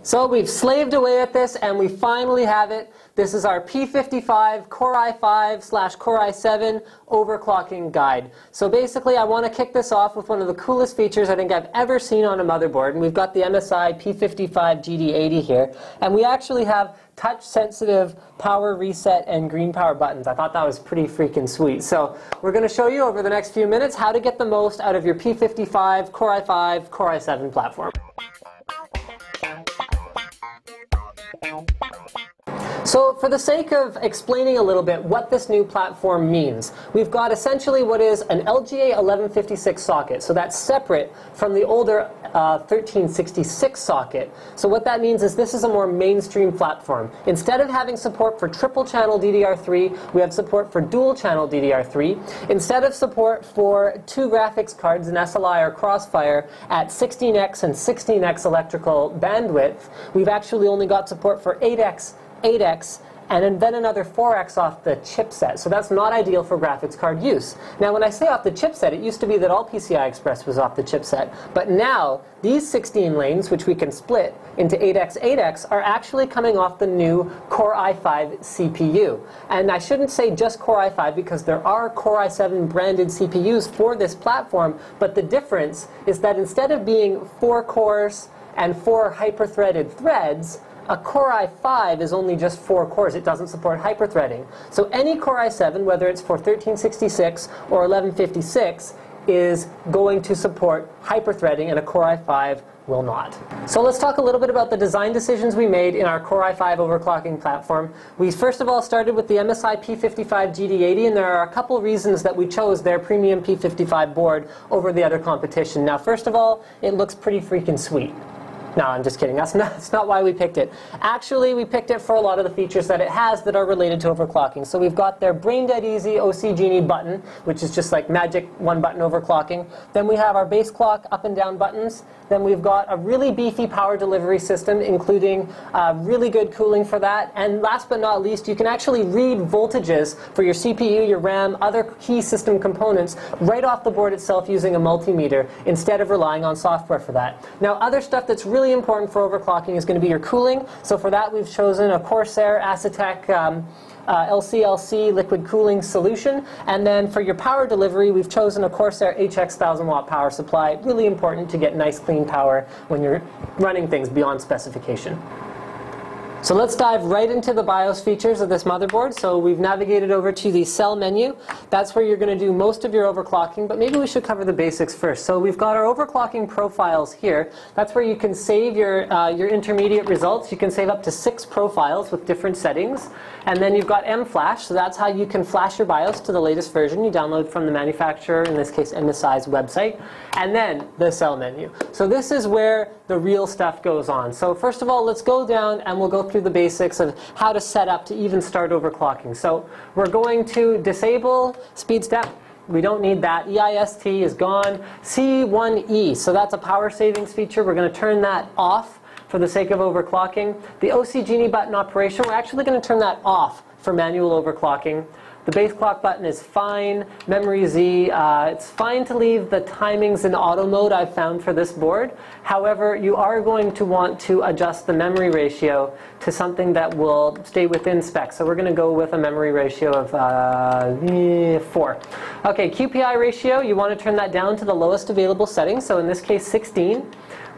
So we've slaved away at this and we finally have it. This is our P55 Core i5/Core i7 overclocking guide. So basically I want to kick this off with one of the coolest features I think I've ever seen on a motherboard. And we've got the MSI P55 GD80 here. And we actually have touch sensitive power reset and green power buttons. I thought that was pretty freaking sweet. So we're going to show you over the next few minutes how to get the most out of your P55 Core i5 Core i7 platform. So for the sake of explaining a little bit what this new platform means, we've got essentially what is an LGA 1156 socket. So that's separate from the older 1366 socket. So what that means is this is a more mainstream platform. Instead of having support for triple channel DDR3, we have support for dual channel DDR3. Instead of support for two graphics cards, an SLI or Crossfire, at 16x and 16x electrical bandwidth, we've actually only got support for 8x, and then another 4x off the chipset. So that's not ideal for graphics card use. Now when I say off the chipset, it used to be that all PCI Express was off the chipset. But now these 16 lanes, which we can split into 8x, are actually coming off the new Core i5 CPU. And I shouldn't say just Core i5 because there are Core i7 branded CPUs for this platform. But the difference is that instead of being 4 cores and 4 hyper-threaded threads, a Core i5 is only just 4 cores. It doesn't support hyperthreading. So any Core i7, whether it's for 1366 or 1156, is going to support hyperthreading, and a Core i5 will not. So let's talk a little bit about the design decisions we made in our Core i5 overclocking platform. We first of all started with the MSI P55 GD80, and there are a couple reasons that we chose their premium P55 board over the other competition. Now first of all, it looks pretty freaking sweet. No, I'm just kidding. That's not why we picked it. Actually, we picked it for a lot of the features that it has that are related to overclocking. So we've got their brain dead easy OC Genie button, which is just like magic one button overclocking. Then we have our base clock up and down buttons. Then we've got a really beefy power delivery system, including really good cooling for that. And last but not least, you can actually read voltages for your CPU, your RAM, other key system components right off the board itself using a multimeter instead of relying on software for that. Now, other stuff that's really important for overclocking is going to be your cooling. So for that, we've chosen a Corsair Acetec LCLC liquid cooling solution. And then for your power delivery, we've chosen a Corsair HX 1000 watt power supply. Really important to get nice clean power when you're running things beyond specification. So let's dive right into the BIOS features of this motherboard. So we've navigated over to the cell menu. That's where you're going to do most of your overclocking, but maybe we should cover the basics first. So we've got our overclocking profiles here. That's where you can save your intermediate results. You can save up to 6 profiles with different settings. And then you've got M-Flash, so that's how you can flash your BIOS to the latest version. You download from the manufacturer, in this case MSI's website. And then the cell menu. So this is where the real stuff goes on. So first of all, let's go down and we'll go through the basics of how to set up to even start overclocking. So we're going to disable speed step. We don't need that. EIST is gone. C1E, so that's a power savings feature. We're going to turn that off for the sake of overclocking. The OC Genie button operation, we're actually going to turn that off for manual overclocking. The base clock button is fine. Memory Z, it's fine to leave the timings in auto mode I've found for this board. However, you are going to want to adjust the memory ratio to something that will stay within spec. So we're going to go with a memory ratio of 4. Okay, QPI ratio, you want to turn that down to the lowest available setting. So in this case, 16.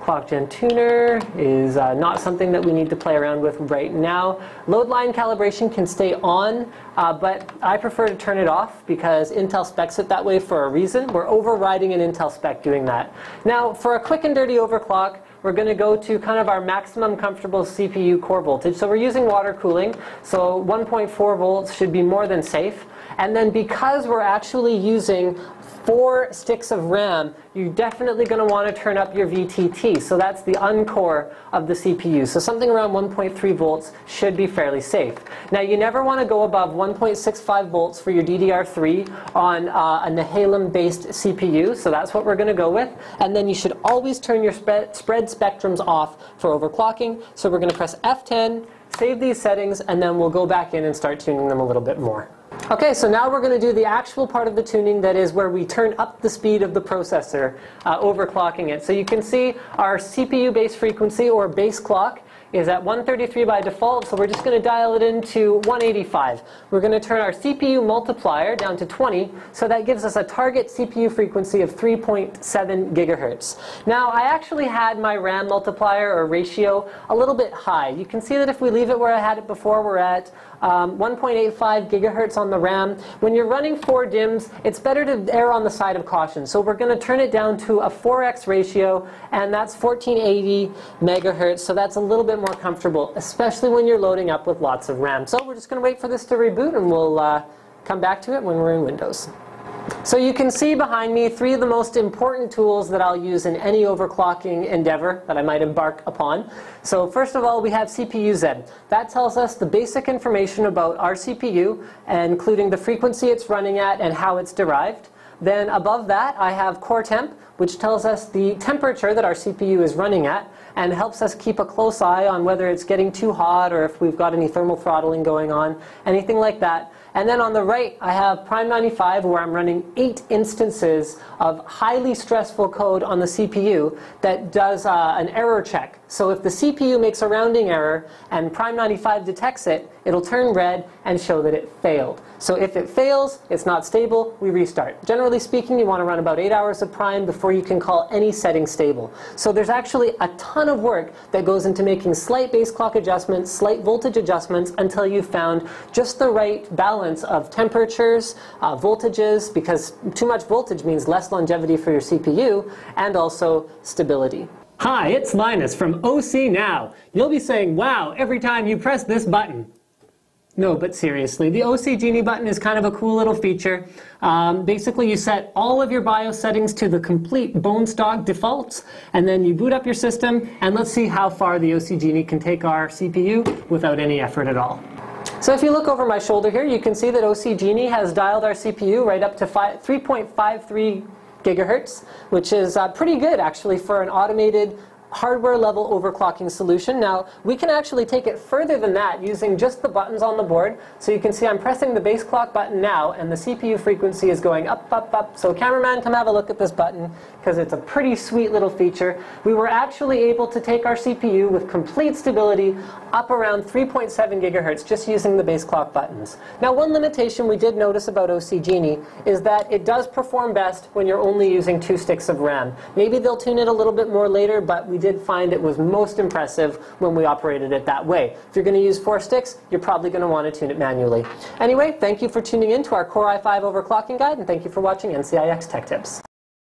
Clock Gen Tuner is not something that we need to play around with right now. Load line calibration can stay on, but I prefer to turn it off because Intel specs it that way for a reason. We're overriding an Intel spec doing that. Now, for a quick and dirty overclock, we're going to go to kind of our maximum comfortable CPU core voltage. So we're using water cooling, so 1.4 volts should be more than safe. And then because we're actually using 4 sticks of RAM, you're definitely going to want to turn up your VTT. So that's the uncore of the CPU. So something around 1.3 volts should be fairly safe. Now you never want to go above 1.65 volts for your DDR3 on a Nehalem-based CPU. So that's what we're going to go with. And then you should always turn your spread spectrums off for overclocking. So we're going to press F10, save these settings, and then we'll go back in and start tuning them a little bit more. Okay, so now we're going to do the actual part of the tuning, that is where we turn up the speed of the processor, overclocking it. So you can see our CPU base frequency, or base clock, is at 133 by default, so we're just going to dial it into 185. We're going to turn our CPU multiplier down to 20, so that gives us a target CPU frequency of 3.7 gigahertz. Now, I actually had my RAM multiplier or ratio a little bit high. You can see that if we leave it where I had it before, we're at 1.85 gigahertz on the RAM. When you're running 4 DIMMs, it's better to err on the side of caution. So we're going to turn it down to a 4x ratio, and that's 1480 megahertz. So that's a little bit more comfortable, especially when you're loading up with lots of RAM. So we're just going to wait for this to reboot, and we'll come back to it when we're in Windows. So you can see behind me 3 of the most important tools that I'll use in any overclocking endeavor that I might embark upon. So first of all, we have CPU-Z. That tells us the basic information about our CPU, including the frequency it's running at and how it's derived. Then above that, I have core temp, which tells us the temperature that our CPU is running at and helps us keep a close eye on whether it's getting too hot or if we've got any thermal throttling going on, anything like that. And then on the right, I have Prime 95, where I'm running 8 instances of highly stressful code on the CPU that does an error check. So if the CPU makes a rounding error and Prime 95 detects it, it'll turn red and show that it failed. So if it fails, it's not stable, we restart. Generally speaking, you want to run about 8 hours of Prime before you can call any setting stable. So there's actually a ton of work that goes into making slight base clock adjustments, slight voltage adjustments, until you've found just the right balance of temperatures, voltages, because too much voltage means less longevity for your CPU, and also stability. Hi, it's Linus from OC Now. You'll be saying, wow, every time you press this button. No, but seriously, the OC Genie button is kind of a cool little feature. Basically, you set all of your BIOS settings to the complete bone stock defaults, and then you boot up your system, and let's see how far the OC Genie can take our CPU without any effort at all. So if you look over my shoulder here, you can see that OC Genie has dialed our CPU right up to 3.53 gigahertz, which is pretty good actually for an automated hardware level overclocking solution. Now, we can actually take it further than that using just the buttons on the board. So you can see I'm pressing the base clock button now, and the CPU frequency is going up, up, up. So cameraman, come have a look at this button, because it's a pretty sweet little feature. We were actually able to take our CPU with complete stability up around 3.7 gigahertz just using the base clock buttons. Now, one limitation we did notice about OC Genie is that it does perform best when you're only using 2 sticks of RAM. Maybe they'll tune it a little bit more later, but we did find it was most impressive when we operated it that way. If you're going to use 4 sticks, you're probably going to want to tune it manually. Anyway, thank you for tuning in to our Core i5 overclocking guide, and thank you for watching NCIX Tech Tips.